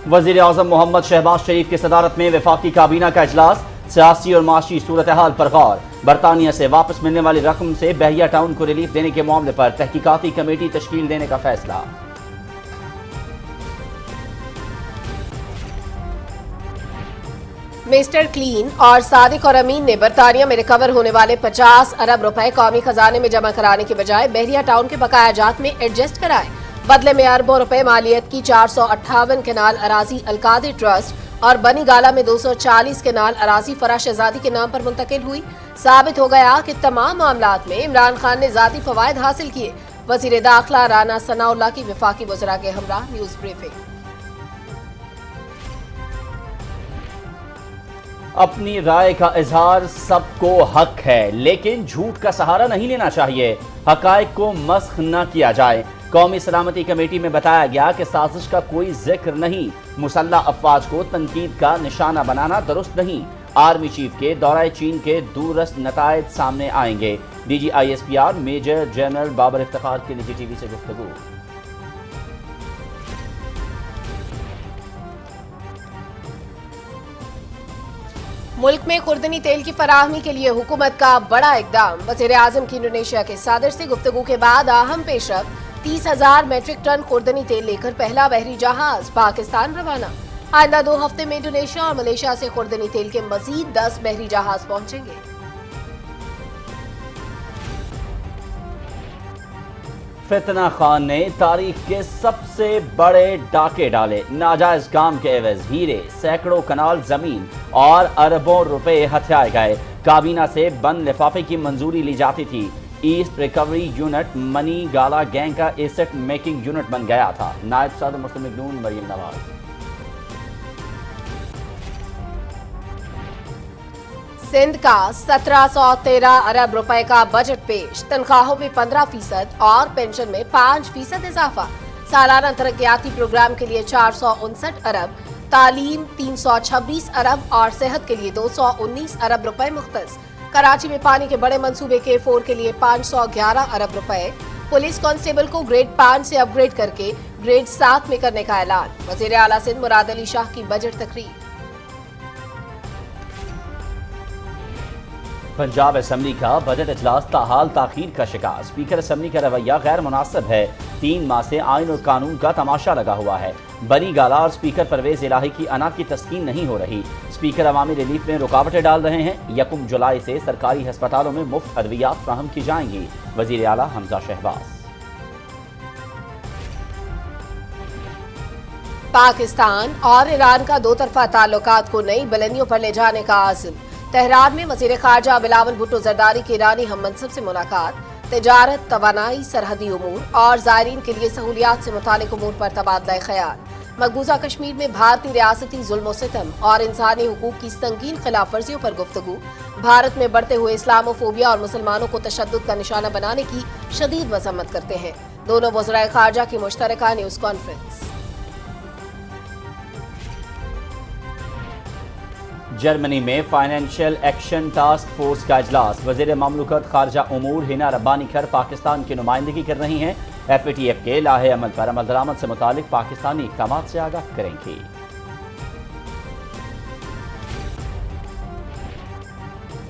وزیر اعظم محمد شہباز شریف کی صدارت میں وفاقی کابینہ کا اجلاس، سیاسی اور معاشی صورتحال پر غور۔ برطانیہ سے واپس ملنے والی رقم سے بحریہ ٹاؤن کو ریلیف دینے کے معاملے پر تحقیقاتی کمیٹی تشکیل دینے کا فیصلہ۔ مسٹر کلین اور صادق اور امین نے برطانیہ میں ریکور ہونے والے 50 ارب روپے قومی خزانے میں جمع کرانے کے بجائے بحریہ ٹاؤن کے بقایا جات میں ایڈجسٹ کرائے۔ بدلے میں اربوں روپے مالیت کی 458 کنال اراضی القادر ٹرسٹ اور بنی گالہ میں 240 کنال اراضی فرح شہزادی کے نام پر منتقل ہوئی۔ ثابت ہو گیا کہ تمام معاملات میں عمران خان نے ذاتی فوائد حاصل کیے۔ وزیر داخلہ رانا ثناء اللہ کی وفاقی وزراء کے ہمراہ نیوز بریفنگ۔ اپنی رائے کا اظہار سب کو حق ہے، لیکن جھوٹ کا سہارا نہیں لینا چاہیے، حقائق کو مسخ نہ کیا جائے۔ قومی سلامتی کمیٹی میں بتایا گیا کہ سازش کا کوئی ذکر نہیں، مسلح افواج کو تنقید کا نشانہ بنانا درست نہیں۔ آرمی چیف کے دورہ چین کے دوررس نتائج سامنے آئیں گے۔ D G I S P R major general Babar Iftikhar کی نجی ٹی وی سے گفتگو۔ ملک میں خوردنی تیل کی فراہمی کے لیے حکومت کا بڑا اقدام، وزیر اعظم کی انڈونیشیا کے صدر سے گفتگو کے بعد اہم پیش رفت۔ 30,000 میٹرک ٹن خوردنی تیل لے کر پہلا بحری جہاز پاکستان روانہ۔ آئندہ 2 ہفتے میں انڈونیشیا اور ملیشیا سے خوردنی تیل کے مزید 10 بحری جہاز پہنچیں گے۔ فتنہ خان نے تاریخ کے سب سے بڑے ڈاکے ڈالے، ناجائز کام کے عوض ہیرے، سینکڑوں کنال زمین اور اربوں روپے ہتھیائے گئے۔ کابینہ سے بند لفافے کی منظوری لی جاتی تھی۔ ایسٹ ریکوری یونٹ منی گالا گینگ کا ایسٹ میکنگ یونٹ بن گیا تھا۔ نائب صدر مسلم لیگ نون مریم نواز۔ سندھ کا 1713 ارب روپے کا بجٹ پیش، تنخواہوں میں 15% اور پینشن میں 5% اضافہ۔ سالانہ ترقیاتی پروگرام کے لیے 459 ارب، تعلیم 326 ارب اور صحت کے لیے 219 ارب روپے مختص۔ کراچی میں پانی کے بڑے منصوبے کے 4 کے لیے 511 ارب روپے۔ پولیس کانسٹیبل کو گریڈ 5 سے اپ گریڈ کر کے گریڈ 7 میں کرنے کا اعلان۔ وزیر اعلیٰ سندھ مراد علی شاہ کی بجٹ تقریر۔ پنجاب اسمبلی کا بجٹ اجلاس تاحال تاخیر کا شکار، اسپیکر اسمبلی کا رویہ غیر مناسب ہے۔ 3 ماہ سے آئین اور قانون کا تماشا لگا ہوا ہے۔ بنی گالہ اور اسپیکر پرویز الہی کی انا کی تسکین نہیں ہو رہی۔ اسپیکر عوامی ریلیف میں رکاوٹیں ڈال رہے ہیں۔ 1 جولائی سے سرکاری ہسپتالوں میں مفت ادویات فراہم کی جائیں گی، وزیر اعلیٰ حمزہ شہباز۔ پاکستان اور ایران کا 2 طرفہ تعلقات کو نئی بلندیوں پر لے جانے کا عزم۔ تہران میں وزیر خارجہ بلاول بھٹو زرداری کی ایرانی ہم منصب سے ملاقات۔ تجارت، توانائی، سرحدی امور اور زائرین کے لیے سہولیات سے متعلق امور پر تبادلہ خیال۔ مقبوضہ کشمیر میں بھارتی ریاستی ظلم و ستم اور انسانی حقوق کی سنگین خلاف ورزیوں پر گفتگو۔ بھارت میں بڑھتے ہوئے اسلام و فوبیا اور مسلمانوں کو تشدد کا نشانہ بنانے کی شدید مذمت کرتے ہیں۔ دونوں وزرائے خارجہ کی مشترکہ نیوز کانفرنس۔ جرمنی میں فائنینشل ایکشن ٹاسک فورس کا اجلاس، وزیر مملکت خارجہ امور ہنا ربانی کھر پاکستان کی نمائندگی کر رہی ہیں۔ ایف اے ٹی ایف کے لاہے عمل پر عمل درآمد سے متعلق پاکستانی اقدامات سے آگاہ کریں گی۔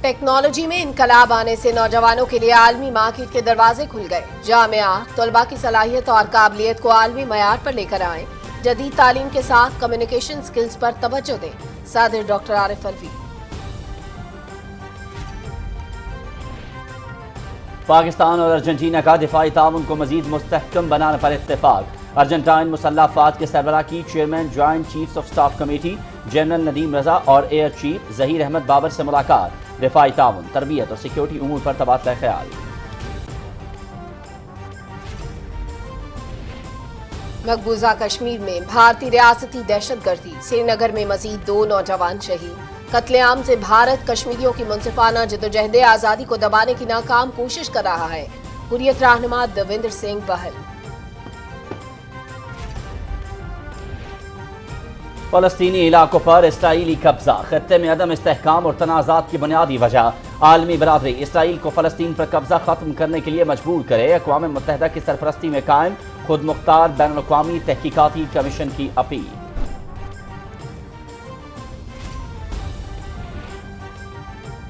ٹیکنالوجی میں انقلاب آنے سے نوجوانوں کے لیے عالمی مارکیٹ کے دروازے کھل گئے۔ جامعات طلباء کی صلاحیت اور قابلیت کو عالمی معیار پر لے کر آئیں۔ جدید تعلیم کے ساتھ کمیونیکیشن سکلز پر توجہ دیں، صدر ڈاکٹر عارف الوی۔ پاکستان اور ارجنٹینا کا دفاعی تعاون کو مزید مستحکم بنانے پر اتفاق۔ ارجنٹائن مسلح افواج کے سربراہ کی chairman joint chiefs of staff committee general Nadeem Raza اور ایئر چیف ظہیر احمد بابر سے ملاقات۔ دفاعی تعاون، تربیت اور سیکیورٹی امور پر تبادلہ خیال۔ مقبوضہ کشمیر میں بھارتی ریاستی دہشت گردی، سری نگر میں مزید 2 نوجوان شہید۔ قتل عام سے بھارت کشمیریوں کی منصفانہ جدوجہد آزادی کو دبانے کی ناکام کوشش کر رہا ہے، حریت رہنما دیویندر سنگھ بہل۔ فلسطینی علاقوں پر اسرائیلی قبضہ، خطے میں عدم استحکام اور تنازعات کی بنیادی وجہ۔ عالمی برادری اسرائیل کو فلسطین پر قبضہ ختم کرنے کے لیے مجبور کرے، اقوام متحدہ کی سرپرستی میں قائم خود مختار بین الاقوامی تحقیقاتی کمیشن کی اپیل۔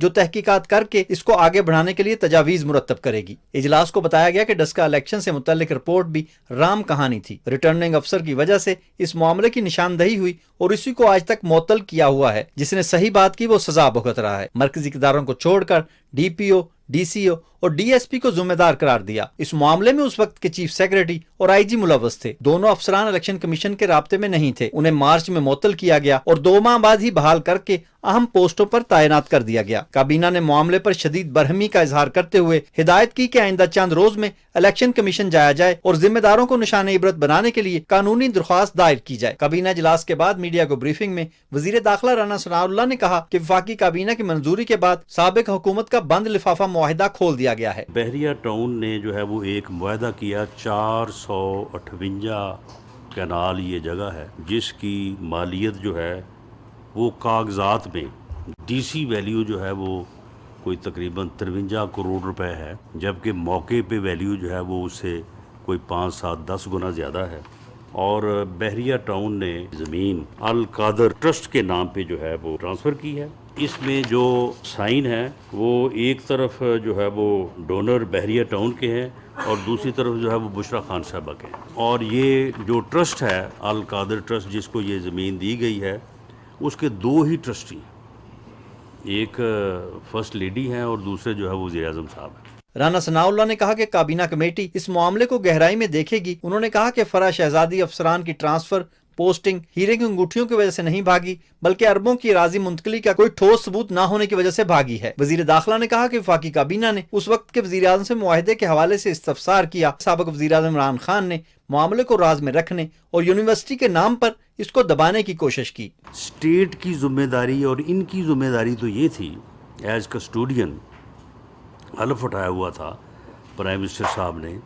جو تحقیقات کر کے اس کو آگے بڑھانے کے لیے تجاویز مرتب کرے گی۔ اجلاس کو بتایا گیا کہ ڈسکا الیکشن سے متعلق رپورٹ بھی رام کہانی تھی۔ ریٹرننگ افسر کی وجہ سے اس معاملے کی نشاندہی ہوئی اور اسی کو آج تک معطل کیا ہوا ہے۔ جس نے صحیح بات کی وہ سزا بھگت رہا ہے۔ مرکزی اداروں کو چھوڑ کر ڈی پی او، ڈی سی او اور ڈی ایس پی کو ذمہ دار قرار دیا۔ اس معاملے میں اس وقت کے چیف سیکرٹری اور آئی جی ملوث تھے۔ دونوں افسران الیکشن کمیشن کے رابطے میں نہیں تھے۔ انہیں مارچ میں معطل کیا گیا اور 2 ماہ بعد ہی بحال کر کے اہم پوسٹوں پر تعینات کر دیا گیا۔ کابینہ نے معاملے پر شدید برہمی کا اظہار کرتے ہوئے ہدایت کی کہ آئندہ چند روز میں الیکشن کمیشن جایا جائے اور ذمہ داروں کو نشان عبرت بنانے کے لیے قانونی درخواست دائر کی جائے۔ کابینہ اجلاس کے بعد میڈیا کو بریفنگ میں وزیر داخلہ رانا ثناء اللہ نے کہا کہ وفاقی کابینہ کی منظوری کے بعد سابق حکومت کا بند لفافہ معاہدہ کھول دیا گیا ہے۔ بحریہ ٹاؤن نے جو ہے وہ ایک معاہدہ کیا 458 کنال یہ جگہ ہے جس کی مالیت جو ہے وہ کاغذات میں ڈی سی ویلیو جو ہے وہ کوئی تقریباً 53 کروڑ روپے ہے، جبکہ موقع پہ ویلیو جو ہے وہ اس سے کوئی 5، 7، 10 گنا زیادہ ہے۔ اور بحریہ ٹاؤن نے زمین القادر ٹرسٹ کے نام پہ جو ہے وہ ٹرانسفر کی ہے۔ اس میں جو سائن ہے وہ ایک طرف جو ہے وہ ڈونر بحریہ ٹاؤن کے ہیں اور دوسری طرف جو ہے وہ بشرا خان صاحبہ کے ہیں۔ اور یہ جو ٹرسٹ ہے القادر ٹرسٹ جس کو یہ زمین دی گئی ہے اس کے 2 ہی ٹرسٹی ہیں، ایک فرسٹ لیڈی ہیں اور دوسرے جو ہے وہ وزیر اعظم صاحب ہیں۔ رانا ثناء اللہ نے کہا کہ کابینہ کمیٹی اس معاملے کو گہرائی میں دیکھے گی۔ انہوں نے کہا کہ فرح شہزادی افسران کی ٹرانسفر، پوسٹنگ ہیرے کی انگوٹھیوں کی وجہ سے نہیں بھاگی بلکہ اربوں کی اراضی منتقلی کا کوئی ٹھوس ثبوت نہ ہونے کی وجہ سے بھاگی ہے۔ وزیر داخلہ نے کہا کہ وفاقی کابینہ نے اس وقت کے وزیر اعظم سے معاہدے کے حوالے سے استفسار کیا۔ سابق وزیر اعظم عمران خان نے معاملے کو راز میں رکھنے اور یونیورسٹی کے نام پر اس کو دبانے کی کوشش کی۔ اسٹیٹ کی ذمہ داری اور ان کی ذمہ داری تو یہ تھی، ایز کسٹوڈین حلف اٹھایا ہوا تھا پرائم منسٹر صاحب نے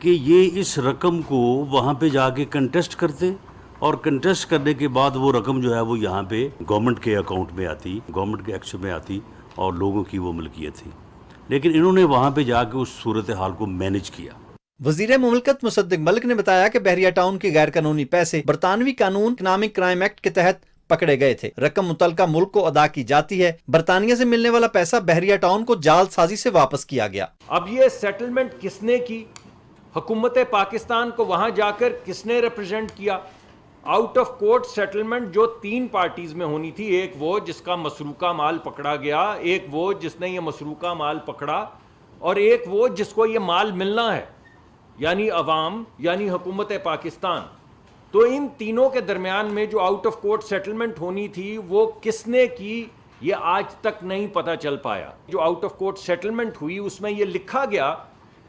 کہ یہ اس رقم کو وہاں پہ جا کے کنٹیسٹ کرتے اور کنٹیسٹ کرنے کے بعد وہ رقم جو ہے وہ یہاں پہ گورنمنٹ کے اکاؤنٹ میں آتی، گورنمنٹ کے ایکشن میں آتی اور لوگوں کی وہ ملکیت تھی، لیکن انہوں نے وہاں پہ جا کے اس صورتحال کو مینج کیا۔ وزیر مملکت مصدق ملک نے بتایا کہ بحریہ ٹاؤن کے غیر قانونی پیسے برطانوی قانون اکنامک کرائم ایکٹ کے تحت پکڑے گئے تھے۔ رقم متعلقہ ملک کو ادا کی جاتی ہے۔ برطانیہ سے ملنے والا پیسہ بحریہ ٹاؤن کو جعل سازی سے واپس کیا گیا۔ اب یہ سیٹلمنٹ کس نے کی؟ حکومت پاکستان کو وہاں جا کر کس نے ریپرزینٹ کیا؟ آؤٹ آف کورٹ سیٹلمنٹ جو 3 پارٹیز میں ہونی تھی، ایک وہ جس کا مسروقہ مال پکڑا گیا، ایک وہ جس نے یہ مسروقہ مال پکڑا، اور ایک وہ جس کو یہ مال ملنا ہے، یعنی عوام، یعنی حکومت پاکستان۔ تو ان تینوں کے درمیان میں جو آؤٹ آف کورٹ سیٹلمنٹ ہونی تھی وہ کس نے کی یہ آج تک نہیں پتہ چل پایا۔ جو آؤٹ آف کورٹ سیٹلمنٹ ہوئی اس میں یہ لکھا گیا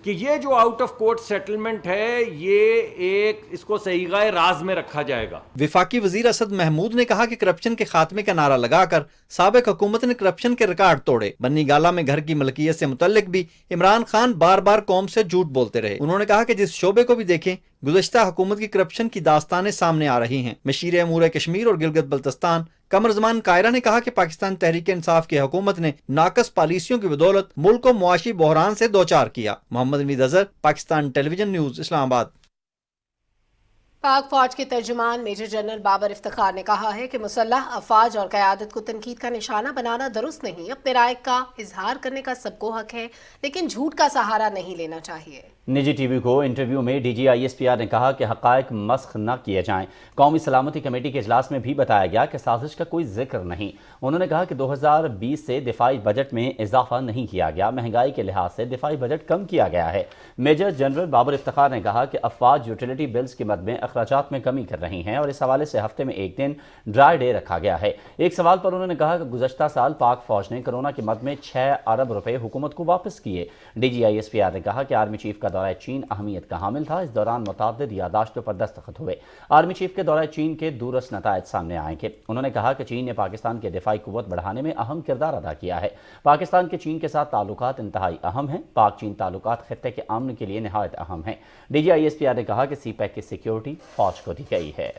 کہ یہ جو آؤٹ آف کورٹ سیٹلمنٹ ہے یہ ایک اس کو صیغہ راز میں رکھا جائے گا۔ وفاقی وزیر اسد محمود نے کہا کہ کرپشن کے خاتمے کا نعرہ لگا کر سابق حکومت نے کرپشن کے ریکارڈ توڑے۔ بنی گالہ میں گھر کی ملکیت سے متعلق بھی عمران خان بار بار قوم سے جھوٹ بولتے رہے۔ انہوں نے کہا کہ جس شعبے کو بھی دیکھیں گزشتہ حکومت کی کرپشن کی داستانیں سامنے آ رہی ہیں۔ مشیر امور کشمیر اور گلگت بلتستان قمر زمان قائرہ نے کہا کہ پاکستان تحریک انصاف کی حکومت نے ناقص پالیسیوں کی بدولت ملک کو معاشی بحران سے دوچار کیا۔ محمد امید Azhar, Pakistan television news, اسلام آباد۔ پاک فوج کے ترجمان میجر جنرل بابر افتخار نے کہا ہے کہ مسلح افواج اور قیادت کو تنقید کا نشانہ بنانا درست نہیں۔ اپنے رائے کا اظہار کرنے کا سب کو حق ہے، لیکن جھوٹ کا سہارا نہیں لینا چاہیے۔ نجی ٹی وی کو انٹرویو میں D G I S P R نے کہا کہ حقائق مسخ نہ کیے جائیں۔ قومی سلامتی کمیٹی کے اجلاس میں بھی بتایا گیا کہ سازش کا کوئی ذکر نہیں۔ انہوں نے کہا کہ 2020 سے دفاعی بجٹ میں اضافہ نہیں کیا گیا، مہنگائی کے لحاظ سے دفاعی بجٹ کم کیا گیا ہے۔ میجر جنرل بابر افتخار نے کہا کہ افواج یوٹیلیٹی بلز کی مد میں اخراجات میں کمی کر رہی ہیں اور اس حوالے سے ہفتے میں 1 دن ڈرائی ڈے رکھا گیا ہے۔ ایک سوال پر انہوں نے کہا کہ گزشتہ سال پاک فوج نے کرونا کی مد میں 6 ارب روپے حکومت کو واپس کیے۔ D G I S P R نے کہا کہ آرمی چیف کا دورہ چین اہمیت کا حامل تھا۔ اس دوران متعدد یادداشتوں پر دستخط ہوئے۔ آرمی چیف کے دورہ چین کے دورس نتائج سامنے آئیں گے۔ انہوں نے کہا کہ چین نے پاکستان کے دفاعی قوت بڑھانے میں اہم کردار ادا کیا ہے۔ پاکستان کے چین کے ساتھ تعلقات انتہائی اہم ہیں۔ پاک چین تعلقات خطے کے امن کے لیے نہایت اہم ہیں۔ D G I S P R نے کہا کہ سی پیک کی سیکیورٹی فوج کو دی گئی ہے۔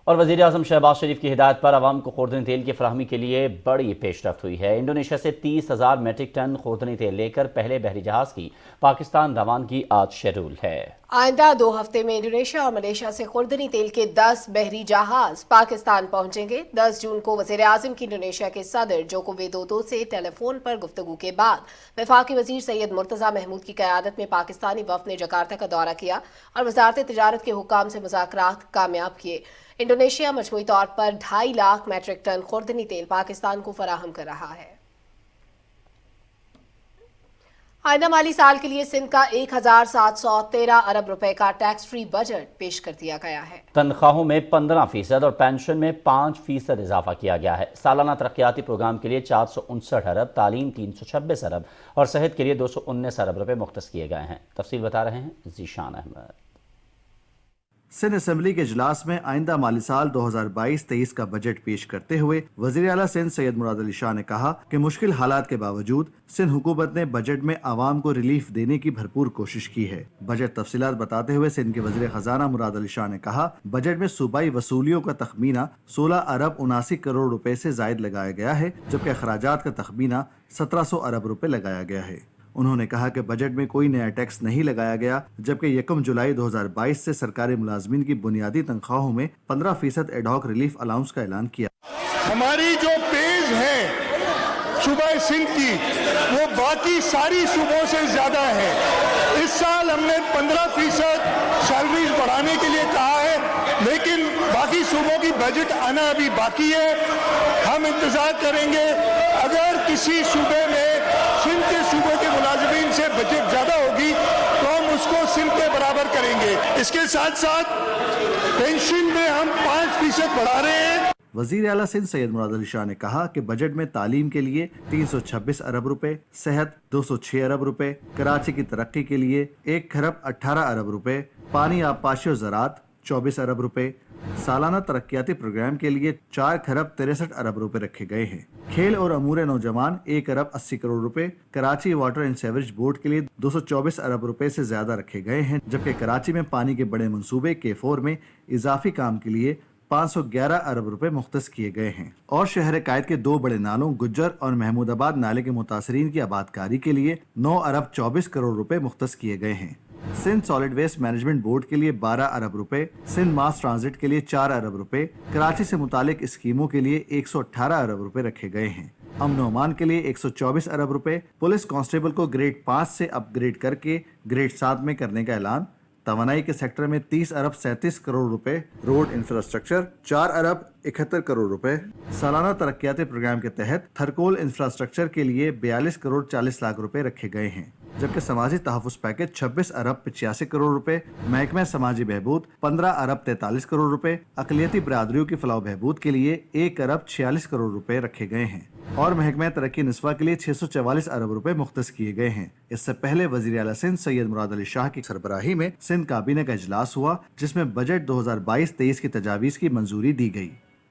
اور وزیر اعظم شہباز شریف کی ہدایت پر عوام کو خوردنی تیل کی فراہمی کے لیے بڑی پیش رفت ہوئی ہے۔ انڈونیشیا سے 30,000 میٹرک ٹن خوردنی تیل لے کر پہلے بحری جہاز کی پاکستان روانگی آج شیڈول ہے۔ آئندہ 2 ہفتے میں انڈونیشیا اور ملیشیا سے خوردنی تیل کے 10 بحری جہاز پاکستان پہنچیں گے۔ 10 جون کو وزیر اعظم کی انڈونیشیا کے صدر جوکو ویدودو سے ٹیلی فون پر گفتگو کے بعد وفاقی وزیر سید مرتضی محمود کی قیادت میں پاکستانی وفد نے جکارتا کا دورہ کیا اور وزارت تجارت کے حکام سے مذاکرات کامیاب کیے۔ انڈونیشیا مجموعی طور پر 2.5 لاکھ میٹرک ٹن خوردنی تیل پاکستان کو فراہم کر رہا ہے۔ آئندہ مالی سال کے لیے سندھ کا 1,713 ارب روپے کا ٹیکس فری بجٹ پیش کر دیا گیا ہے۔ تنخواہوں میں 15% اور پینشن میں 5% اضافہ کیا گیا ہے۔ سالانہ ترقیاتی پروگرام کے لیے 459 ارب، تعلیم 326 ارب اور صحت کے لیے 219 ارب روپے مختص کیے گئے ہیں۔ تفصیل بتا رہے ہیں ذیشان احمد۔ سندھ اسمبلی کے اجلاس میں آئندہ مالی سال 2022-23 کا بجٹ پیش کرتے ہوئے وزیر اعلیٰ سندھ سید مراد علی شاہ نے کہا کہ مشکل حالات کے باوجود سندھ حکومت نے بجٹ میں عوام کو ریلیف دینے کی بھرپور کوشش کی ہے۔ بجٹ تفصیلات بتاتے ہوئے سندھ کے وزیر خزانہ مراد علی شاہ نے کہا بجٹ میں صوبائی وصولیوں کا تخمینہ 16 ارب 79 کروڑ روپے سے زائد لگایا گیا ہے، جبکہ اخراجات کا تخمینہ 1700 ارب روپے لگایا گیا ہے۔ انہوں نے کہا کہ بجٹ میں کوئی نیا ٹیکس نہیں لگایا گیا، جبکہ 1 جولائی 2022 سے سرکاری ملازمین کی بنیادی تنخواہوں میں 15% ایڈ ہاک ریلیف الاؤنس کا اعلان کیا۔ ہماری جو پیز ہے صوبہ سندھ کی وہ باقی ساری صوبوں سے زیادہ ہے۔ اس سال ہم نے 15% سیلریز بڑھانے کے لیے کہا ہے، لیکن باقی صوبوں کی بجٹ آنا ابھی باقی ہے۔ ہم انتظار کریں گے، اگر کسی صوبے میں سندھ کے صوبے کے ملازمین سے بجٹ زیادہ ہوگی تو ہم اس کو سندھ کے برابر کریں گے۔ اس کے ساتھ ساتھ پینشن میں ہم 5% بڑھا رہے ہیں۔ وزیر اعلیٰ سندھ سید مراد علی شاہ نے کہا کہ بجٹ میں تعلیم کے لیے 326 ارب روپے، صحت 206 ارب روپے، کراچی کی ترقی کے لیے 1 کھرب 18 ارب روپے، پانی آبپاشی و زراعت 24 ارب روپے، سالانہ ترقیاتی پروگرام کے لیے 4 کھرب 63 ارب روپے رکھے گئے ہیں۔ کھیل اور امور نوجوان 1 ارب 80 کروڑ روپے، Karachi water and sewerage board کے لیے 224 ارب روپے سے زیادہ رکھے گئے ہیں، جبکہ کراچی میں پانی کے بڑے منصوبے K4 میں اضافی کام کے لیے 511 ارب روپے مختص کیے گئے ہیں، اور شہر قائد کے 2 بڑے نالوں گجر اور محمود آباد نالے کے متاثرین کی آبادکاری کے لیے 9 ارب 24 کروڑ روپے مختص کیے گئے ہیں۔ Sindh solid waste management board کے لیے 12 ارب روپے، سندھ ماس ٹرانزٹ کے لیے 4 ارب روپے، کراچی سے متعلق اسکیموں کے لیے 118 ارب روپے رکھے گئے ہیں۔ امن و امان کے لیے 124 ارب روپے، پولیس کانسٹیبل کو گریڈ 5 سے اپ گریڈ کر کے گریڈ 7 میں کرنے کا اعلان، توانائی کے سیکٹر میں 30 ارب 37 کروڑ روپے، روڈ انفراسٹرکچر 4 ارب 71 کروڑ روپے۔ سالانہ ترقیاتی پروگرام کے تحت تھرکول انفراسٹرکچر کے لیے 42 کروڑ 40 لاکھ روپے رکھے گئے ہیں، جبکہ سماجی تحفظ پیکج 26 ارب 85 کروڑ روپے، محکمہ سماجی بہبود 15 ارب 43 کروڑ روپے، اقلیتی برادریوں کی فلاح و بہبود کے لیے 1 ارب 46 کروڑ روپے رکھے گئے ہیں، اور محکمہ ترقی نسواں کے لیے 644 ارب روپے مختص کیے گئے ہیں۔ اس سے پہلے وزیر اعلیٰ سندھ سید مراد علی شاہ کی سربراہی میں سندھ کابینہ کا اجلاس ہوا، جس میں بجٹ 2022-23 کی تجاویز کی منظوری دی گئی۔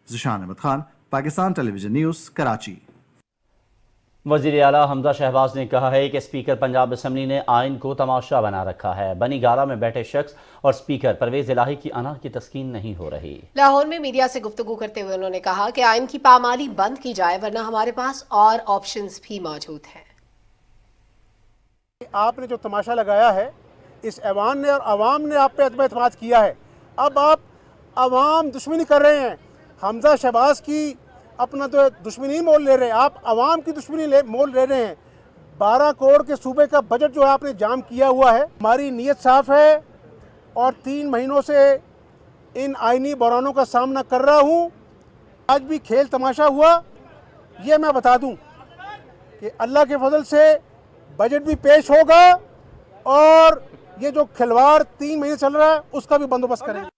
Zeeshan Ahmad Khan, Pakistan television news, Karachi. وزیر اعلیٰ حمزہ شہباز نے کہا ہے کہ اسپیکر پنجاب اسمبلی نے آئین کو تماشا بنا رکھا ہے۔ بنی گارہ میں بیٹھے شخص اور اسپیکر پرویز الہی کی انا کی تسکین نہیں ہو رہی۔ لاہور میں میڈیا سے گفتگو کرتے ہوئے انہوں نے کہا کہ آئین کی پامالی بند کی جائے، ورنہ ہمارے پاس اور آپشنز بھی موجود ہیں۔ آپ نے جو تماشا لگایا ہے، اس ایوان نے اور عوام نے آپ پہ عدم اعتماد کیا ہے۔ اب آپ عوام دشمنی کر رہے ہیں، حمزہ شہباز کی اپنا تو دشمنی مول لے رہے ہیں، آپ عوام کی دشمنی مول لے رہے ہیں۔ 12 کروڑ کے صوبے کا بجٹ جو ہے آپ نے جام کیا ہوا ہے۔ ہماری نیت صاف ہے اور 3 مہینوں سے ان آئینی بحرانوں کا سامنا کر رہا ہوں۔ آج بھی کھیل تماشا ہوا، یہ میں بتا دوں کہ اللہ کے فضل سے بجٹ بھی پیش ہوگا اور یہ جو کھلواڑ 3 مہینے چل رہا ہے اس کا بھی بندوبست کریں گے۔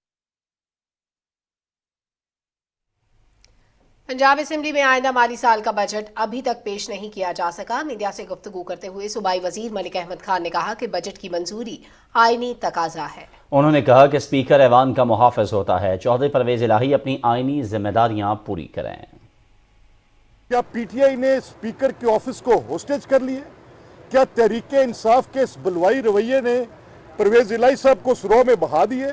پنجاب اسمبلی میں آئندہ مالی سال کا بجٹ ابھی تک پیش نہیں کیا جا سکا۔ میڈیا سے گفتگو کرتے ہوئے صوبائی وزیر ملک احمد خان نے کہا کہ بجٹ کی منظوری آئینی تقاضا ہے۔ انہوں نے کہا کہ اسپیکر ایوان کا محافظ ہوتا ہے، چودھری پرویز الہی اپنی آئینی ذمہ داریاں پوری کریں۔ کیا پی ٹی آئی نے اسپیکر کے آفس کو ہوسٹیج کر لیے؟ کیا تحریک انصاف کے اس بلوائی رویے نے پرویز الہی صاحب کو سرو میں بہا دیے؟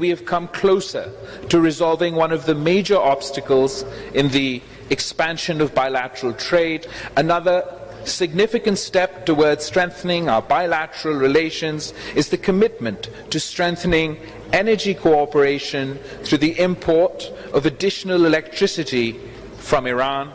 We have come closer to resolving one of the major obstacles in the expansion of bilateral trade. Another significant step towards strengthening our bilateral relations is the commitment to strengthening energy cooperation through the import of additional electricity from Iran.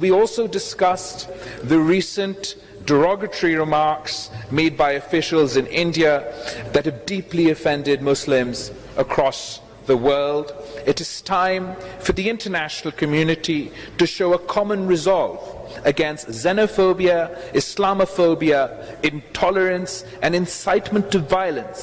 We also discussed the recent derogatory remarks made by officials in India that have deeply offended Muslims across the world. It is time for the international community to show a common resolve against xenophobia, Islamophobia, intolerance and incitement to violence.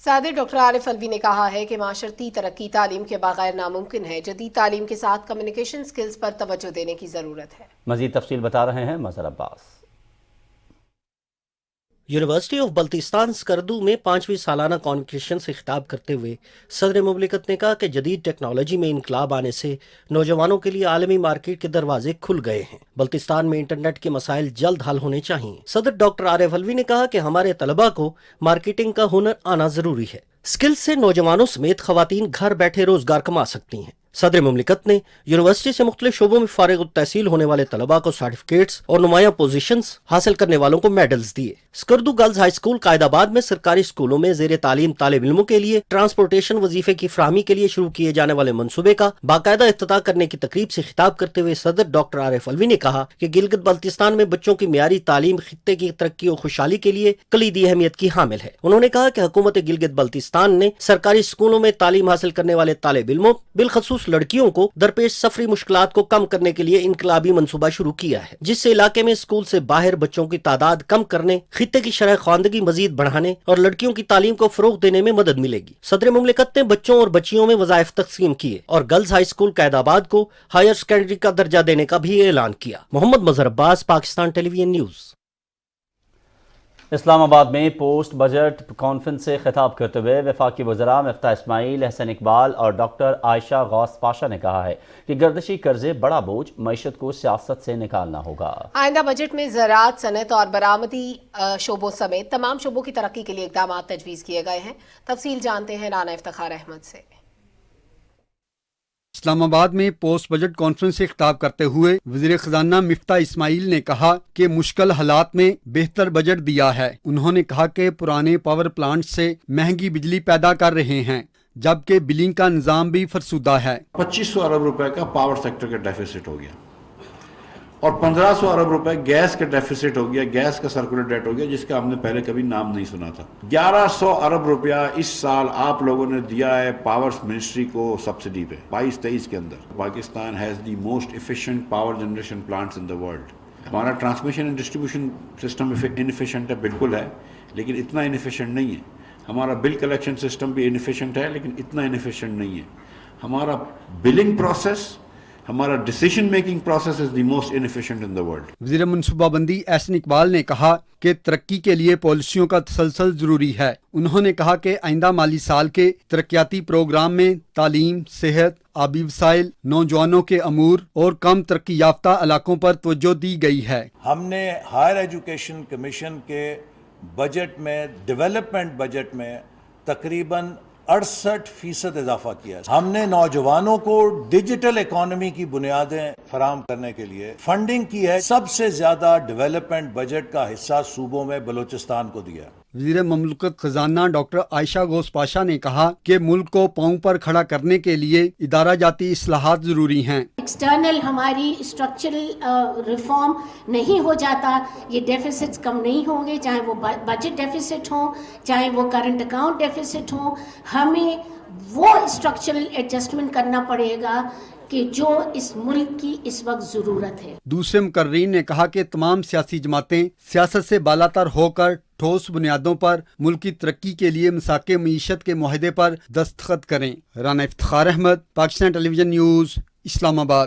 صدر doctor عارف الوی نے کہا ہے کہ معاشرتی ترقی تعلیم کے بغیر ناممکن ہے. جدید تعلیم کے ساتھ کمیونیکیشن سکلز پر توجہ دینے کی ضرورت ہے. مزید تفصیل بتا رہے ہیں مظہر عباس. یونیورسٹی آف بلتستان سکردو میں 5ویں سالانہ کانوکیشن سے خطاب کرتے ہوئے صدر مملکت نے کہا کہ جدید ٹیکنالوجی میں انقلاب آنے سے نوجوانوں کے لیے عالمی مارکیٹ کے دروازے کھل گئے ہیں. بلتستان میں انٹرنیٹ کے مسائل جلد حل ہونے چاہئیں. صدر ڈاکٹر عارف الوی نے کہا کہ ہمارے طلباء کو مارکیٹنگ کا ہنر آنا ضروری ہے. اسکل سے نوجوانوں سمیت خواتین گھر بیٹھے روزگار کما سکتی ہیں. صدر مملکت نے یونیورسٹی سے مختلف شعبوں میں فارغ التحصیل ہونے والے طلباء کو سرٹیفکیٹس اور نمایاں پوزیشنز حاصل کرنے والوں کو میڈلز دیے. سکردو گرلز ہائی اسکول قائد آباد میں سرکاری اسکولوں میں زیر تعلیم طالب علموں کے لیے ٹرانسپورٹیشن وظیفے کی فراہمی کے لیے شروع کیے جانے والے منصوبے کا باقاعدہ افتتاح کرنے کی تقریب سے خطاب کرتے ہوئے صدر ڈاکٹر عارف الوی نے کہا کہ گلگت بلتستان میں بچوں کی معیاری تعلیم خطے کی ترقی اور خوشحالی کے لیے کلیدی اہمیت کی حامل ہے. انہوں نے کہا کہ حکومت گلگت بلتستان نے سرکاری اسکولوں میں تعلیم حاصل کرنے والے طالب علموں بالخصوص لڑکیوں کو درپیش سفری مشکلات کو کم کرنے کے لیے انقلابی منصوبہ شروع کیا ہے، جس سے علاقے میں اسکول سے باہر بچوں کی تعداد کم کرنے، خطے کی شرح خواندگی مزید بڑھانے اور لڑکیوں کی تعلیم کو فروغ دینے میں مدد ملے گی. صدر مملکت نے بچوں اور بچیوں میں وظائف تقسیم کیے اور گرلز ہائی اسکول قائد آباد کو ہائر سیکنڈری کا درجہ دینے کا بھی اعلان کیا. محمد مظہر عباس، پاکستان ٹیلی ویژن نیوز. اسلام آباد میں پوسٹ بجٹ کانفرنس سے خطاب کرتے ہوئے وفاقی وزراء مفتاح اسماعیل، احسن اقبال اور ڈاکٹر عائشہ غوث پاشا نے کہا ہے کہ گردشی قرضے بڑا بوجھ، معیشت کو سیاست سے نکالنا ہوگا. آئندہ بجٹ میں زراعت، صنعت اور برآمدی شعبوں سمیت تمام شعبوں کی ترقی کے لیے اقدامات تجویز کیے گئے ہیں. تفصیل جانتے ہیں رانا افتخار احمد سے. اسلام آباد میں پوسٹ بجٹ کانفرنس سے خطاب کرتے ہوئے وزیر خزانہ مفتاح اسماعیل نے کہا کہ مشکل حالات میں بہتر بجٹ دیا ہے. انہوں نے کہا کہ پرانے پاور پلانٹ سے مہنگی بجلی پیدا کر رہے ہیں جبکہ بلنگ کا نظام بھی فرسودہ ہے. 2500 ارب روپے کا پاور سیکٹر کا ڈیفیسٹ ہو گیا اور 1500 ارب روپے گیس کا ڈیفیسٹ ہو گیا، گیس کا سرکولر ڈیٹ ہو گیا جس کا ہم نے پہلے کبھی نام نہیں سنا تھا. 1100 ارب روپیہ اس سال آپ لوگوں نے دیا ہے پاور منسٹری کو سبسڈی پہ 22-23 کے اندر. Pakistan has the most efficient power generation plants in the world. ہمارا transmission and distribution system inefficient ہے، بالکل ہے، لیکن اتنا انفیشینٹ نہیں ہے. ہمارا بل کلیکشن سسٹم بھی انفیشینٹ ہے لیکن اتنا انفیشینٹ نہیں ہے. ہمارا بلنگ پروسیس، ہمارا decision making process is the most inefficient in the world. وزیر منصوبہ بندی احسن اقبال نے کہا کہ ترقی کے لیے پالیسیوں کا تسلسل ضروری ہے. انہوں نے کہا کہ آئندہ مالی سال کے ترقیاتی پروگرام میں تعلیم، صحت، آبی وسائل، نوجوانوں کے امور اور کم ترقی یافتہ علاقوں پر توجہ دی گئی ہے. ہم نے ہائر ایجوکیشن کمیشن کے بجٹ میں، ڈیولپمنٹ بجٹ میں تقریباً 68% اضافہ کیا. ہم نے نوجوانوں کو ڈیجیٹل اکانومی کی بنیادیں فراہم کرنے کے لیے فنڈنگ کی ہے. سب سے زیادہ ڈیولپمنٹ بجٹ کا حصہ صوبوں میں بلوچستان کو دیا. وزیر مملکت خزانہ ڈاکٹر عائشہ غوث پاشا نے کہا کہ ملک کو پاؤں پر کھڑا کرنے کے لیے ادارہ جاتی اصلاحات ضروری ہیں. ایکسٹرنل ہماری اسٹرکچرل ریفارم نہیں ہو جاتا، یہ ڈیفیسٹس کم نہیں ہوں گے، چاہے وہ بجٹ ڈیفیسٹ ہوں، چاہے وہ کرنٹ اکاؤنٹ ڈیفیسٹ ہوں. ہمیں وہ اسٹرکچرل ایڈجسٹمنٹ کرنا پڑے گا کہ جو اس ملک کی اس وقت ضرورت ہے. دوسرے مقررین نے کہا کہ تمام سیاسی جماعتیں سیاست سے بالاتر ہو کر ٹھوس بنیادوں پر ملک کی ترقی کے لیے مساق معیشت کے معاہدے پر دستخط کریں. Rana Iftikhar Ahmad, Pakistan television news, اسلام آباد.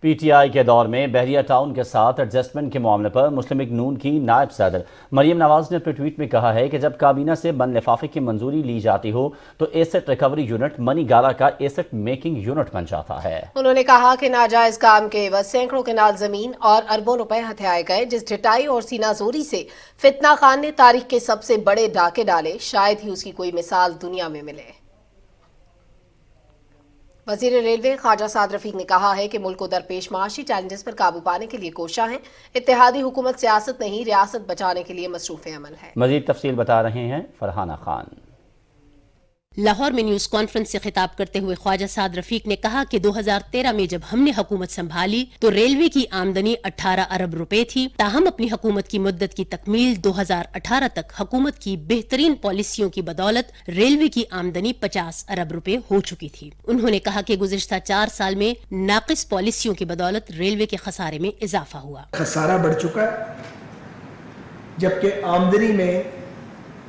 پی ٹی آئی کے دور میں بحریہ ٹاؤن کے ساتھ ایڈجسٹمنٹ کے معاملے پر مسلم لیگ نون کی نائب صدر مریم نواز نے اپنے ٹویٹ میں کہا ہے کہ جب کابینہ سے بند لفافے کی منظوری لی جاتی ہو تو ایسٹ ریکوری یونٹ منی گالا کا ایسٹ میکنگ یونٹ بن جاتا ہے. انہوں نے کہا کہ ناجائز کام کے عوض سینکڑوں کنال زمین اور اربوں روپے ہتھیائے گئے، جس ڈٹائی اور سینہ زوری سے فتنہ خان نے تاریخ کے سب سے بڑے ڈاکے ڈالے، شاید ہی اس کی کوئی مثال دنیا میں ملے. وزیر ریلوے خواجہ سعد رفیق نے کہا ہے کہ ملک کو درپیش معاشی چیلنجز پر قابو پانے کے لیے کوشاں ہیں. اتحادی حکومت سیاست نہیں، ریاست بچانے کے لیے مصروف عمل ہے. مزید تفصیل بتا رہے ہیں فرحانہ خان. لاہور میں نیوز کانفرنس سے خطاب کرتے ہوئے خواجہ سعد رفیق نے کہا کہ 2013 میں جب ہم نے حکومت سنبھالی تو ریلوے کی آمدنی 18 ارب روپے تھی. تاہم اپنی حکومت کی مدت کی تکمیل 2018 تک حکومت کی بہترین پالیسیوں کی بدولت ریلوے کی آمدنی 50 ارب روپے ہو چکی تھی. انہوں نے کہا کہ گزشتہ 4 سال میں ناقص پالیسیوں کی بدولت ریلوے کے خسارے میں اضافہ ہوا. خسارہ بڑھ چکا ہے جبکہ آمدنی میں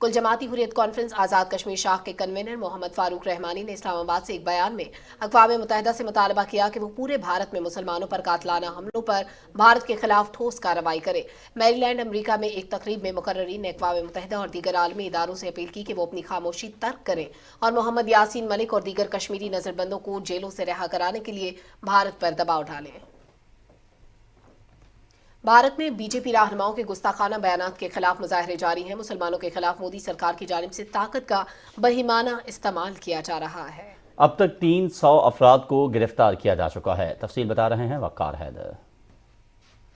کل جماعتی حریت کانفرنس آزاد کشمیر شاخ کے کنوینر محمد فاروق رحمانی نے اسلام آباد سے ایک بیان میں اقوام متحدہ سے مطالبہ کیا کہ وہ پورے بھارت میں مسلمانوں پر قاتلانہ حملوں پر بھارت کے خلاف ٹھوس کارروائی کرے۔ میری لینڈ امریکہ میں ایک تقریب میں مقررین نے اقوام متحدہ اور دیگر عالمی اداروں سے اپیل کی کہ وہ اپنی خاموشی ترک کریں اور محمد یاسین ملک اور دیگر کشمیری نظر بندوں کو جیلوں سے رہا کرانے کے لیے بھارت پر دباؤ ڈالیں۔ بھارت میں بی جے پی رہنماؤں کے گستاخانہ بیانات کے خلاف مظاہرے جاری ہیں۔ مسلمانوں کے خلاف مودی سرکار کی جانب سے طاقت کا بہیمانہ استعمال کیا جا رہا ہے۔ اب تک 300 افراد کو گرفتار کیا جا چکا ہے۔ تفصیل بتا رہے ہیں وقار حیدر۔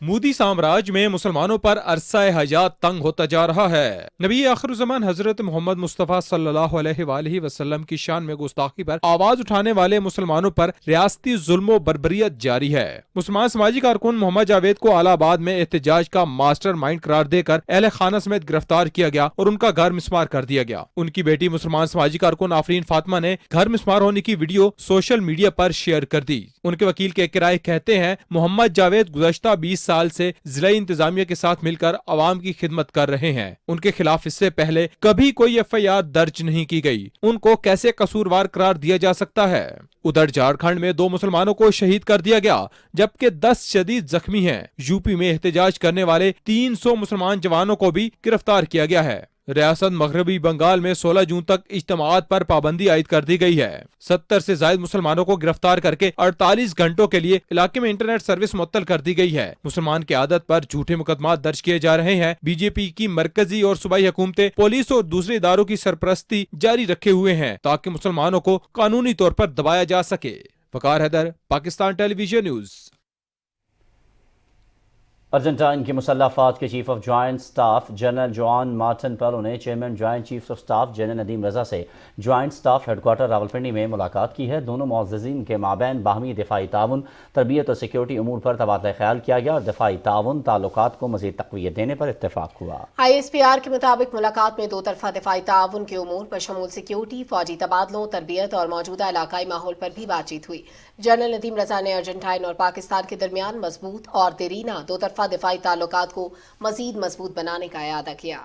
مودی سامراج میں مسلمانوں پر عرصہ حیات تنگ ہوتا جا رہا ہے۔ نبی آخر الزمان حضرت محمد مصطفیٰ صلی اللہ علیہ وآلہ وسلم کی شان میں گستاخی پر آواز اٹھانے والے مسلمانوں پر ریاستی ظلم و بربریت جاری ہے۔ مسلمان سماجی کارکن محمد جاوید کو الہ آباد میں احتجاج کا ماسٹر مائنڈ قرار دے کر اہل خانہ سمیت گرفتار کیا گیا اور ان کا گھر مسمار کر دیا گیا۔ ان کی بیٹی مسلمان سماجی کارکن آفرین فاطمہ نے گھر مسمار ہونے کی ویڈیو سوشل میڈیا پر شیئر کر دی۔ ان کے وکیل کے کرائے کہتے ہیں محمد جاوید گزشتہ 20 سال سے ضلعی انتظامیہ کے ساتھ مل کر عوام کی خدمت کر رہے ہیں۔ ان کے خلاف اس سے پہلے کبھی کوئی FIR درج نہیں کی گئی۔ ان کو کیسے قصوروار قرار دیا جا سکتا ہے؟ ادھر جھارکھنڈ میں 2 مسلمانوں کو شہید کر دیا گیا جبکہ 10 شدید زخمی ہیں۔ یوپی میں احتجاج کرنے والے 300 مسلمان جوانوں کو بھی گرفتار کیا گیا ہے۔ ریاست مغربی بنگال میں 16 جون تک اجتماعات پر پابندی عائد کر دی گئی ہے۔ 70 سے زائد مسلمانوں کو گرفتار کر کے 48 گھنٹوں کے لیے علاقے میں انٹرنیٹ سروس معطل کر دی گئی ہے۔ مسلمان کی عادت پر جھوٹے مقدمات درج کیے جا رہے ہیں۔ بی جے پی کی مرکزی اور صوبائی حکومتیں پولیس اور دوسرے اداروں کی سرپرستی جاری رکھے ہوئے ہیں تاکہ مسلمانوں کو قانونی طور پر دبایا جا سکے۔ Waqar Haider, Pakistan television news. Argentina کی مسلح افواج کے chief of joint staff general Juan Martin Paleo نے chairman joint chief of staff general Nadeem Raza سے joint staff headquarter Rawalpindi میں ملاقات کی ہے۔ دونوں معززین کے مابین باہمی دفاعی تعاون، تربیت اور سیکیورٹی امور پر تبادلہ خیال کیا گیا اور دفاعی تعاون تعلقات کو مزید تقویت دینے پر اتفاق ہوا۔ ISPR کے مطابق ملاقات میں 2 طرفہ دفاعی تعاون کے امور پر شمول سیکیورٹی، فوجی تبادلوں، تربیت اور موجودہ علاقائی ماحول پر بھی بات چیت ہوئی۔ جنرل ندیم رضا نے ارجنٹائن اور پاکستان کے درمیان مضبوط اور دیرینہ 2 طرفہ دفاعی تعلقات کو مزید مضبوط بنانے کا اعادہ کیا۔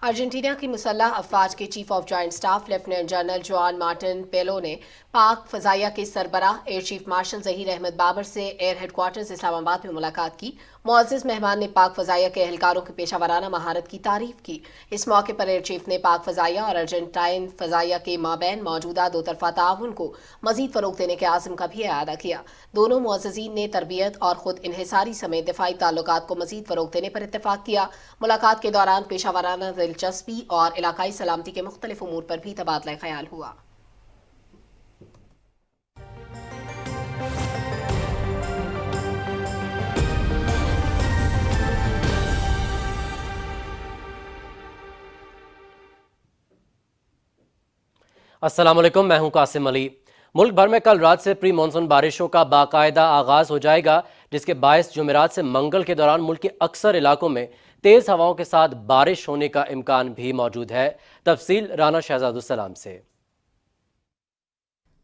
ارجنٹینا کی مسلح افواج کے chief of joint staff lieutenant general Juan Martin Paleo نے پاک فضائیہ کے سربراہ air chief marshal Zaheer Ahmed Babar سے ایئر ہیڈ کوارٹرز اسلام آباد میں ملاقات کی۔ معزز مہمان نے پاک فضائیہ کے اہلکاروں کی پیشہ ورانہ مہارت کی تعریف کی۔ اس موقع پر ایئر چیف نے پاک فضائیہ اور ارجنٹائن فضائیہ کے مابین موجودہ 2 طرفہ تعاون کو مزید فروغ دینے کے عزم کا بھی اعادہ کیا۔ دونوں معززین نے تربیت اور خود انحصاری سمیت دفاعی تعلقات کو مزید فروغ دینے پر اتفاق کیا۔ ملاقات کے دوران پیشہ ورانہ دلچسپی اور علاقائی سلامتی کے مختلف امور پر بھی تبادلہ خیال ہوا۔ السلام علیکم، میں ہوں قاسم علی۔ ملک بھر میں کل رات سے پری مانسون بارشوں کا باقاعدہ آغاز ہو جائے گا، جس کے باعث جمعرات سے منگل کے دوران ملک کے اکثر علاقوں میں تیز ہواؤں کے ساتھ بارش ہونے کا امکان بھی موجود ہے۔ تفصیل رانا شہزاد السلام سے۔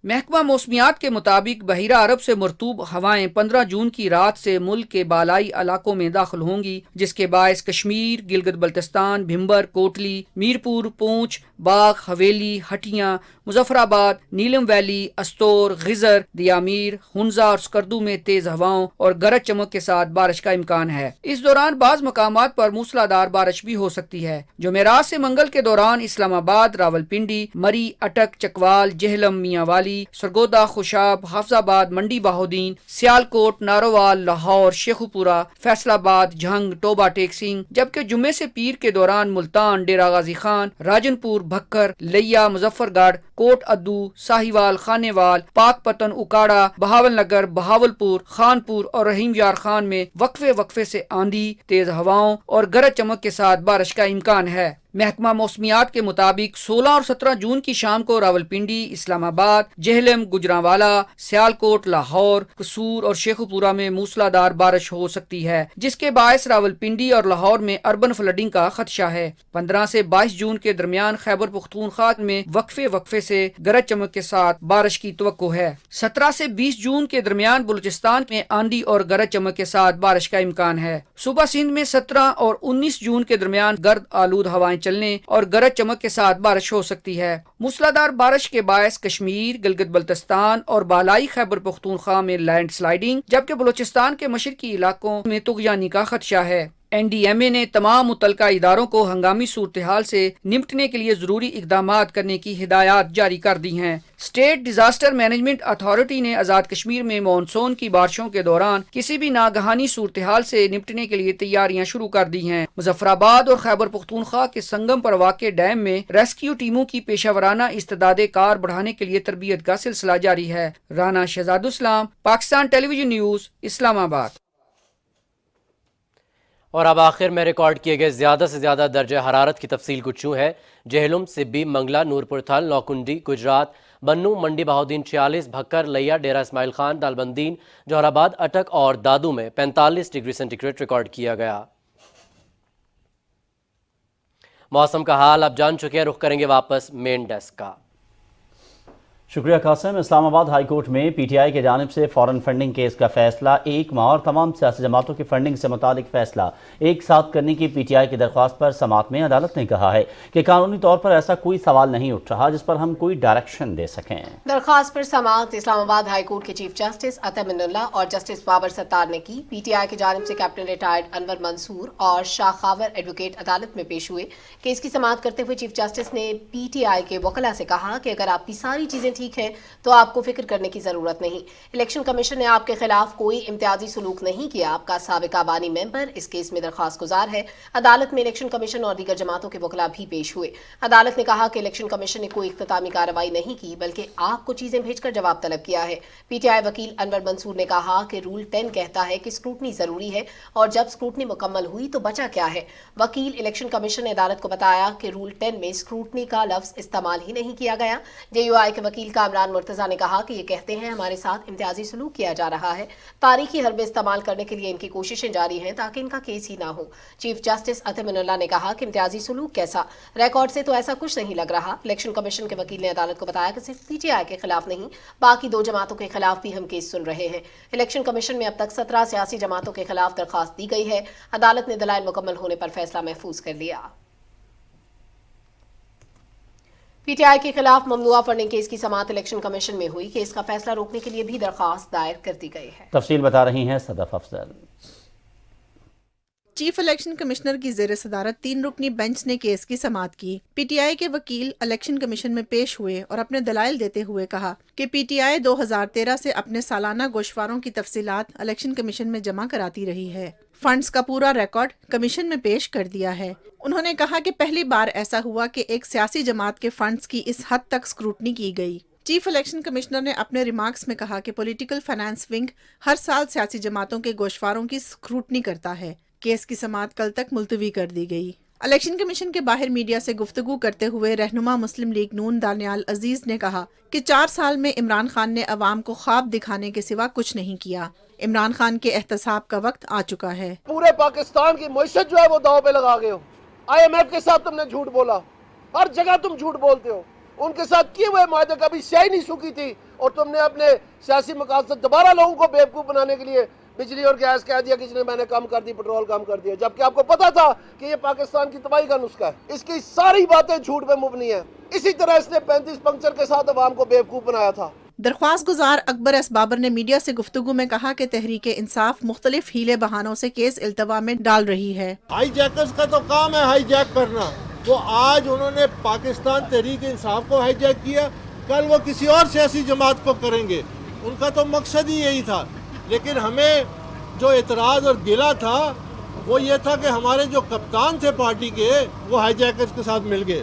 محکمہ موسمیات کے مطابق بحیرہ عرب سے مرطوب ہوائیں 15 جون کی رات سے ملک کے بالائی علاقوں میں داخل ہوں گی، جس کے باعث کشمیر، گلگت بلتستان، بھمبر، کوٹلی، میرپور، پونچھ، باغ، حویلی، ہٹیاں، مظفر آباد، نیلم ویلی، استور، غزر، دیامیر، ہنزا اور سکردو میں تیز ہواؤں اور گرج چمک کے ساتھ بارش کا امکان ہے۔ اس دوران بعض مقامات پر موسلادھار بارش بھی ہو سکتی ہے۔ جمعرات سے منگل کے دوران اسلام آباد، راولپنڈی، مری، اٹک، چکوال، جہلم، میاں والی، سرگودا، خوشاب، حافظ آباد، منڈی بہاؤدین، سیالکوٹ، ناروال، لاہور، شیخوپورہ، فیصل آباد، جھنگ، ٹوبہ ٹیکسنگ، جبکہ جمعے سے پیر کے دوران ملتان، ڈیرہ غازی خان، راجن پور، بھکر، لیا، مظفر گڑھ، کوٹ ادو، ساہیوال، خانے وال، پاک پتن، اکاڑا، بہاول نگر، بہاولپور، خانپور اور رحیم یار خان میں وقفے سے آندھی، تیز ہواؤں اور گرج چمک کے ساتھ بارش کا امکان ہے۔ محکمہ موسمیات کے مطابق 16 اور 17 جون کی شام کو راولپنڈی، اسلام آباد، جہلم، گجرانوالہ، سیالکوٹ، لاہور، قصور اور شیخوپورہ میں موسلادھار بارش ہو سکتی ہے، جس کے باعث راولپنڈی اور لاہور میں اربن فلڈنگ کا خدشہ ہے۔ 15 سے 22 جون کے درمیان خیبر پختونخوا میں وقفے سے گرج چمک کے ساتھ بارش کی توقع ہے۔ 17 سے 20 جون کے درمیان بلوچستان میں آندھی اور گرج چمک کے ساتھ بارش کا امکان ہے۔ صوبہ سندھ میں 17 اور 19 جون کے درمیان گرد آلود ہوائیں چلنے اور گرج چمک کے ساتھ بارش ہو سکتی ہے۔ موسلادھار بارش کے باعث کشمیر، گلگت بلتستان اور بالائی خیبر پختونخوا میں لینڈ سلائیڈنگ، جبکہ بلوچستان کے مشرقی علاقوں میں طغیانی کا خدشہ ہے۔ این ڈی ایم اے نے تمام متعلقہ اداروں کو ہنگامی صورتحال سے نمٹنے کے لیے ضروری اقدامات کرنے کی ہدایات جاری کر دی ہیں۔ اسٹیٹ ڈیزاسٹر مینجمنٹ اتھارٹی نے آزاد کشمیر میں مانسون کی بارشوں کے دوران کسی بھی ناگہانی صورتحال سے نمٹنے کے لیے تیاریاں شروع کر دی ہیں۔ مظفر آباد اور خیبر پختونخوا کے سنگم پر واقع ڈیم میں ریسکیو ٹیموں کی پیشہ ورانہ استعداد کار بڑھانے کے لیے تربیت کا سلسلہ جاری ہے۔ رانا شہزاد اسلام، پاکستان ٹیلی ویژن نیوز، اسلام آباد۔ اور اب آخر میں ریکارڈ کیے گئے زیادہ سے زیادہ درجہ حرارت کی تفصیل کچھ یوں ہے۔ جہلم، سبی، منگلا، نورپور تھل، نوکنڈی، گجرات، بنو، منڈی بہاؤدین 46، بھکر، لیا، ڈیرہ اسماعیل خان، دالبندین، جوہر آباد، اٹک اور دادو میں 45 ڈگری سینٹی گریڈ ریکارڈ کیا گیا۔ موسم کا حال اب جان چکے ہیں، رخ کریں گے واپس مین ڈیسک کا۔ شکریہ قاسم۔ اسلام آباد ہائی کورٹ میں پی ٹی آئی کی جانب سے فارن فنڈنگ کیس کا فیصلہ 1 ماہ اور تمام سیاسی جماعتوں کی فنڈنگ سے متعلق فیصلہ ایک ساتھ کرنے کی پی ٹی آئی کی درخواست پر سماعت میں عدالت نے کہا ہے کہ قانونی طور پر ایسا کوئی سوال نہیں اٹھ رہا جس پر ہم کوئی ڈائریکشن دے سکیں۔ درخواست پر سماعت اسلام آباد ہائی کورٹ کے چیف جسٹس عطا من اللہ اور جسٹس بابر ستار نے کی۔ پی ٹی آئی کی جانب سے کیپٹن ریٹائرڈ انور منصور اور شاہ خاور ایڈوکیٹ عدالت میں پیش ہوئے۔ کیس کی سماعت کرتے ہوئے چیف جسٹس نے پی ٹی آئی کے وکلاء سے کہا کہ اگر آپ کی ساری چیزیں ٹھیک ہیں تو آپ کو فکر کرنے کی ضرورت نہیں۔ الیکشن کمیشن نے آپ کے خلاف کوئی امتیازی سلوک نہیں کیا۔ آپ کا سابقہ بانی ممبر اس کیس میں درخواست گزار ہے۔ عدالت میں الیکشن کمیشن اور دیگر جماعتوں کے وکلاء بھی پیش ہوئے۔ عدالت نے کہا کہ الیکشن کمیشن نے کوئی اختتامی کارروائی نہیں کی بلکہ آپ کو چیزیں بھیج کر جواب طلب کیا ہے۔ پی ٹی آئی وکیل انور منصور نے کہا کہ رول 10 کہتا ہے کہ اسکروٹنی ضروری ہے اور جب اسکروٹنی مکمل ہوئی تو بچا کیا ہے۔ وکیل الیکشن کمیشن نے عدالت کو بتایا کہ رول 10 میں اسکروٹنی کا لفظ استعمال ہی نہیں کیا گیا۔ جے یو آئی کے وکیل کامران مرتضیٰ نے کہا کہ یہ کہتے ہیں ہمارے ساتھ امتیازی سلوک کیا جا رہا ہے۔ تاریخی حربے استعمال کرنے کے لیے ان کی کوششیں جاری ہیں تاکہ ان کا کیس ہی نہ ہو۔ چیف جسٹس عطا من اللہ نے کہا کہ امتیازی سلوک کیسا، ریکارڈ سے تو ایسا کچھ نہیں لگ رہا۔ الیکشن کمیشن کے وکیل نے عدالت کو بتایا کہ صرف پی ٹی آئی کے خلاف نہیں، باقی 2 جماعتوں کے خلاف بھی ہم کیس سن رہے ہیں۔ الیکشن کمیشن میں اب تک 17 سیاسی جماعتوں کے خلاف درخواست دی گئی ہے۔ عدالت نے دلائل مکمل ہونے پر فیصلہ محفوظ کر لیا۔ پی ٹی آئی کے خلاف ممنوعہ فنڈنگ کیس کی سماعت الیکشن کمیشن میں ہوئی۔ کیس کا فیصلہ روکنے کے لیے بھی درخواست دائر کر دی گئی ہے۔ تفصیل بتا رہی ہیں صدف افضل۔ چیف الیکشن کمشنر کی زیر صدارت 3 رکنی بینچ نے کیس کی سماعت کی۔ پی ٹی آئی کے وکیل الیکشن کمیشن میں پیش ہوئے اور اپنے دلائل دیتے ہوئے کہا کہ پی ٹی آئی 2013 سے اپنے سالانہ گوشواروں کی تفصیلات الیکشن کمیشن میں جمع کراتی رہی ہے۔ فنڈز کا پورا ریکارڈ کمیشن میں پیش کر دیا ہے۔ انہوں نے کہا کہ پہلی بار ایسا ہوا کہ ایک سیاسی جماعت کے فنڈز کی اس حد تک اسکروٹنی کی گئی۔ چیف الیکشن کمشنر نے اپنے ریمارکس میں کہا کہ پولیٹیکل فائنانس ونگ ہر سال سیاسی جماعتوں کے گوشواروں کی اسکروٹنی کرتا ہے۔ کیس کی سماعت کل تک ملتوی کر دی گئی۔ الیکشن کمیشن کے باہر میڈیا سے گفتگو کرتے ہوئے رہنما مسلم لیگ نون دانیال عزیز نے کہا کہ 4 سال میں عمران خان نے عوام کو خواب دکھانے کے سوا کچھ نہیں کیا۔ عمران خان کے احتساب کا وقت آ چکا ہے۔ پورے پاکستان کی معیشت جو ہے وہ داؤ پہ لگا گئے ہو۔ آئی ایم ایف کے ساتھ تم نے جھوٹ بولا، ہر جگہ تم جھوٹ بولتے ہو۔ ان کے ساتھ کیے ہوئے معاہدے کبھی سیاہی نہیں سوکھی تھی اور تم نے اپنے سیاسی مقاصد دوبارہ لوگوں کو بیوقوف بنانے کے لیے بجلی اور گیس کہہ دیا کہ میں نے کم کر دی، پیٹرول کم کر دیا، جبکہ آپ کو پتا تھا کہ یہ پاکستان کی تباہی کا نسخہ ہے۔ اس کی ساری باتیں جھوٹ پہ مبنی ہیں۔ اسی طرح اس نے 35 پنکچر کے ساتھ عوام کو بیوقوف بنایا تھا۔ درخواست گزار اکبر ایس بابر نے میڈیا سے گفتگو میں کہا کہ تحریک انصاف مختلف ہیلے بہانوں سے کیس التوا میں ڈال رہی ہے۔ ہائی جیکرز کا تو کام ہے ہائی جیک کرنا۔ وہ آج انہوں نے پاکستان تحریک انصاف کو ہائی جیک کیا، کل وہ کسی اور سیاسی جماعت کو کریں گے۔ ان کا تو مقصد ہی یہی تھا۔ لیکن ہمیں جو اعتراض اور گلہ تھا وہ یہ تھا کہ ہمارے جو کپتان تھے پارٹی کے وہ ہائی جیکرز کے ساتھ مل گئے،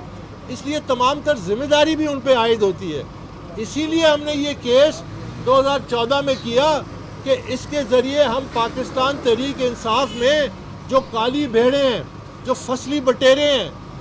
اس لیے تمام تر ذمہ داری بھی ان پہ عائد ہوتی ہے۔ اسی لیے ہم نے یہ کیس 2014 میں کیا کہ اس کے ذریعے ہم پاکستان تحریک انصاف میں جو کالی بھیڑیں ہیں، جو فصلی بٹیرے ہیں،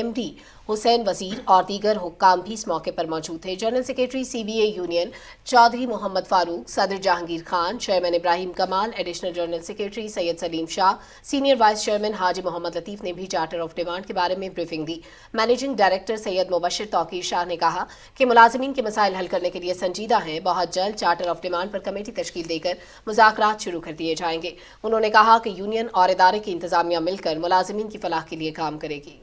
MD حسین وزیر اور دیگر حکام بھی اس موقع پر موجود تھے۔ General secretary CBA union Chaudhry Muhammad Farooq, صدر Jahangir Khan, chairman Ibrahim Kamal, additional general secretary Syed Saleem Shah, senior vice chairman Haji Muhammad لطیف نے بھی چارٹر آف ڈیمانڈ کے بارے میں بریفنگ دی۔ مینیجنگ ڈائریکٹر سید مبشر توقیر شاہ نے کہا کہ ملازمین کے مسائل حل کرنے کے لیے سنجیدہ ہیں، بہت جلد charter of demand per committee تشکیل دے کر مذاکرات شروع کر دیے جائیں گے۔ انہوں نے کہا کہ یونین اور ادارے کی انتظامیہ مل کر ملازمین کی فلاح کے لیے کام کرے گی۔